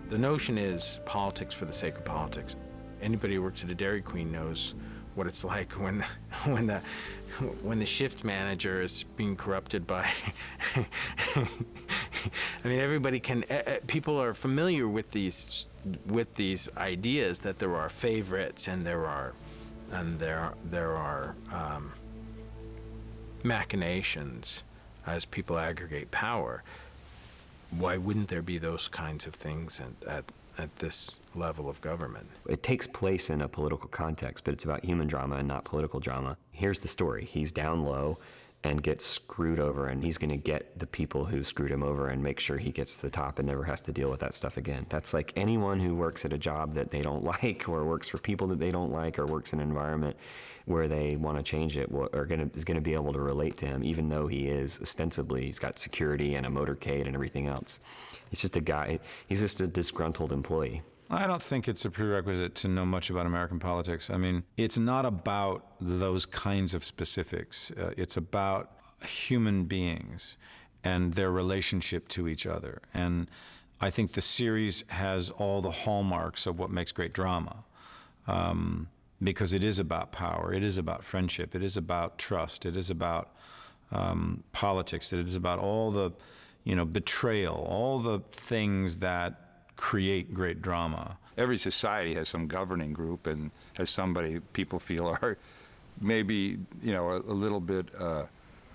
The notion is politics for the sake of politics. Anybody who works at a Dairy Queen knows what it's like when the shift manager is being corrupted by. I mean, everybody can. People are familiar with these ideas that there are favorites and there are machinations as people aggregate power. Why wouldn't there be those kinds of things at this level of government? It takes place in a political context, but it's about human drama and not political drama. Here's the story. He's down low and gets screwed over, and he's going to get the people who screwed him over and make sure he gets to the top and never has to deal with that stuff again. That's like anyone who works at a job that they don't like, or works for people that they don't like, or works in an environment where they want to change it, is going to be able to relate to him, even though he is ostensibly, he's got security and a motorcade and everything else. He's just a guy, he's just a disgruntled employee. I don't think it's a prerequisite to know much about American politics. I mean, it's not about those kinds of specifics. It's about human beings and their relationship to each other. And I think the series has all the hallmarks of what makes great drama, because it is about power, it is about friendship, it is about trust, it is about politics, it is about all the, betrayal, all the things that create great drama. Every society has some governing group and has somebody people feel are maybe, a little bit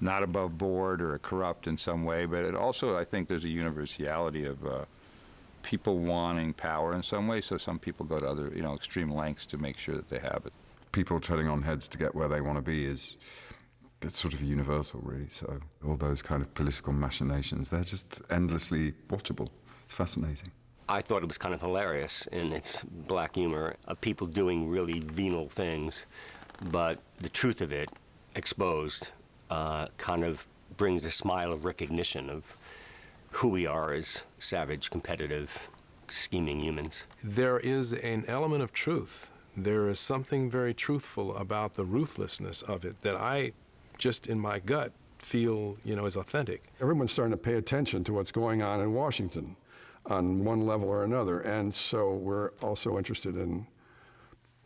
not above board or corrupt in some way, but it also, I think there's a universality of people wanting power in some way, so some people go to other, extreme lengths to make sure that they have it. People treading on heads to get where they want to be it's sort of universal, really. So all those kind of political machinations, they're just endlessly watchable. It's fascinating. I thought it was kind of hilarious in its black humor of people doing really venal things, but the truth of it, exposed, kind of brings a smile of recognition of who we are as savage, competitive, scheming humans. There is an element of truth. There is something very truthful about the ruthlessness of it that I, just in my gut, feel, is authentic. Everyone's starting to pay attention to what's going on in Washington on one level or another, and so we're also interested in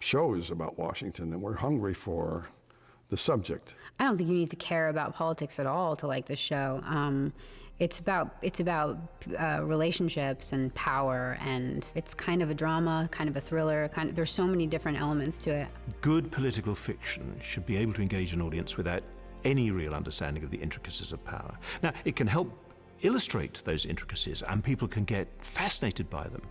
shows about Washington, and we're hungry for the subject. I don't think you need to care about politics at all to like this show. It's about relationships and power, and it's kind of a drama, kind of a thriller. There's so many different elements to it. Good political fiction should be able to engage an audience without any real understanding of the intricacies of power. Now, it can help illustrate those intricacies, and people can get fascinated by them.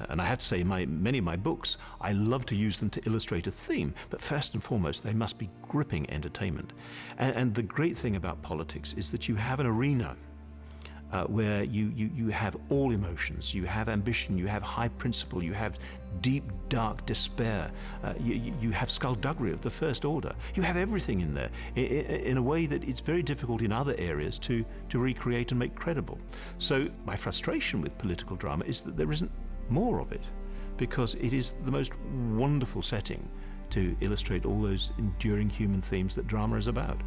And I have to say, many of my books, I love to use them to illustrate a theme, but first and foremost, they must be gripping entertainment. And the great thing about politics is that you have an arena where you have all emotions, you have ambition, you have high principle, you have deep, dark despair, you have skullduggery of the first order. You have everything in there in a way that it's very difficult in other areas to recreate and make credible. So my frustration with political drama is that there isn't more of it, because it is the most wonderful setting to illustrate all those enduring human themes that drama is about.